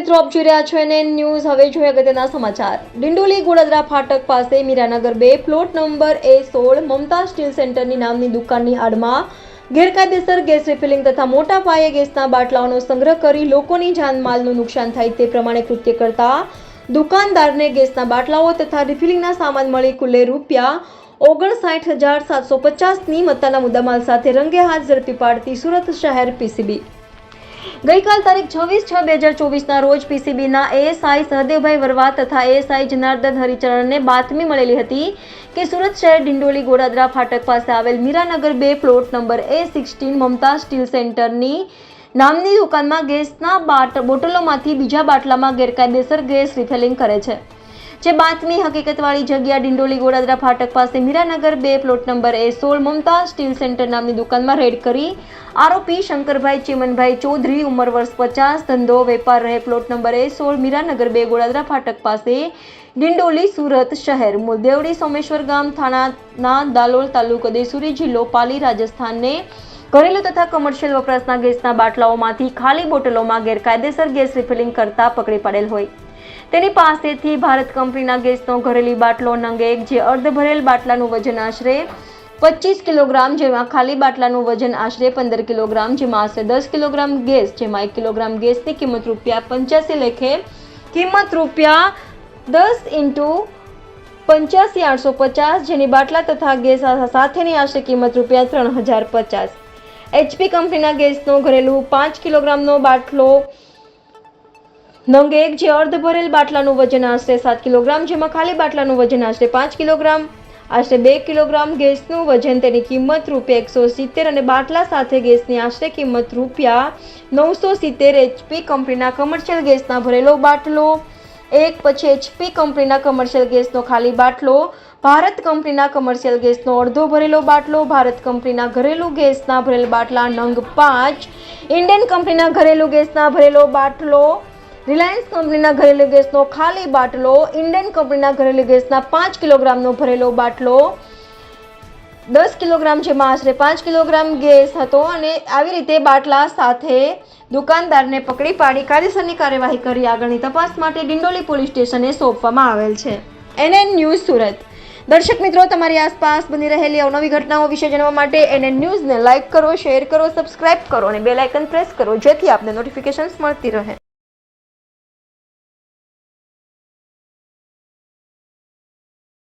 મિત્રો, આપ જોઈ રહ્યા છો NN ન્યૂઝ. હવે જોઈએ અગત્યના સમાચાર. ડિંડોલી ગોળાદરા ફાટક પાસે મીરાનગર 2 પ્લોટ નંબર A16 મમતા સ્ટીલ સેન્ટરની નામની દુકાનની આડમાં ગેરકાયદેસર ગેસ રિફિલિંગ તથા મોટા પાયે ગેસના બાટલાઓનો સંગ્રહ કરી લોકોની જાનમાલનું નુકસાન થાય તે પ્રમાણે કૃત્ય કરતા દુકાનદારને ગેસના બાટલાઓ તથા રિફિલિંગના સામાન મળી કુલે ₹59,750ની મત્તાના મુદ્દામાલ સાથે રંગે હાથ ઝડપી પાડતી સુરત શહેર PCB. ગઈકાલ તારીખ 26/6/2024ના રોજ PCBના ASI સહદેવભાઈ વરવા તથા ASI જનાર્દન હરિચરણને બાતમી મળેલી હતી કે સુરત શહેર ડિંડોલી ગોળાદરા ફાટક પાસે આવેલ મીરાનગર 2 પ્લોટ નંબર A16 મમતા સ્ટીલ સેન્ટરની નામની દુકાનમાં ગેસના બોટલોમાંથી બીજા બાટલામાં ગેરકાયદેસર ગેસ રિફિલિંગ કરે છે. જે બાતમી હકીકતવાળી જગ્યા ડિંડોલી ગોળાદરા ફાટક પાસે મીરાનગર 2 પ્લોટ નંબર A16 મમતા સ્ટીલ સેન્ટર નામની દુકાનમાં રેડ કરી આરોપી શંકરભાઈ ચેમનભાઈ ચૌધરી ઉંમર વર્ષ 50 ધંધો વેપાર રહે plot number A16 Meera Nagar 2 Goladara ફાટક પાસે ડિંડોલી સુરત શહેર મૂળ દેવડી સોમેશ્વર ગામ થાણાના દાલોલ તાલુકો દેસુરી જિલ્લો પાલી રાજસ્થાનને ઘરેલું તથા કમર્શિયલ વપરાશના ગેસના બાટલાઓમાંથી ખાલી બોટલોમાં ગેરકાયદેસર ગેસ રિફિલિંગ કરતા પકડી પાડેલ હોય. તેની પાસેથી ભારત કંપનીના ગેસનો ઘરેલી બાટલો નંગ 1 જે અર્ધ ભરેલ બાટલાનું વજન આશરે 25 કિલોગ્રામ જેમાં ખાલી બાટલાનું વજન આશરે 15 કિલોગ્રામ જેમાં આશરે 10 કિલોગ્રામ ગેસ જેમાં 1 કિલોગ્રામ ગેસની કિંમત ₹85 લેખે કિંમત ₹10 × 85,850 જેની બાટલા તથા ગેસ સાથેની આશરે કિંમત ₹3,050. HP કંપનીના ગેસનો ઘરેલું 5 કિલોગ્રામનો બાટલો નંગ 1 જે અર્ધ ભરેલ બાટલાનું વજન આશરે 7 કિલોગ્રામ જેમાં ખાલી બાટલાનું વજન આશરે 5 કિલોગ્રામ આશરે 2 કિલોગ્રામ ગેસનું વજન તેની કિંમત ₹170 અને બાટલા સાથે ગેસની આશરે કિંમત ₹970. HP કંપનીના કમર્શિયલ ગેસના ભરેલો બાટલો 1 પછી HP કંપનીના કમર્શિયલ ગેસનો ખાલી બાટલો ભારત કંપનીના કમર્શિયલ ગેસનો અડધો ભરેલો બાટલો ભારત કંપનીના ઘરેલું ગેસના ભરેલ બાટલા નંગ 5 ઇન્ડિયન કંપનીના ઘરેલું ગેસના ભરેલો બાટલો રિલાયન્સ કંપનીના ઘરેલું ગેસનો ખાલી બાટલો ઇન્ડિયન કંપનીના ઘરેલું ગેસના 5 કિલોગ્રામનો ભરેલો બાટલો 10 કિલોગ્રામ જેમાં આશરે 5 કિલોગ્રામ ગેસ હતો અને આવી રીતે બાટલા સાથે દુકાનદારને પકડી પાડી કાયદેસરની કાર્યવાહી કરી આગળની તપાસ માટે ડિંડોલી પોલીસ સ્ટેશને સોંપવામાં આવેલ છે. NN news Surat. દર્શક મિત્રો, તમારી આસપાસ બની રહેલી અવનવી ઘટનાઓ વિશે જાણવા માટે NN ન્યૂઝને લાઇક કરો, શેર કરો, સબસ્ક્રાઇબ કરો અને બેલ આઇકન પ્રેસ કરો જેથી આપને નોટિફિકેશન્સ મળતી રહે.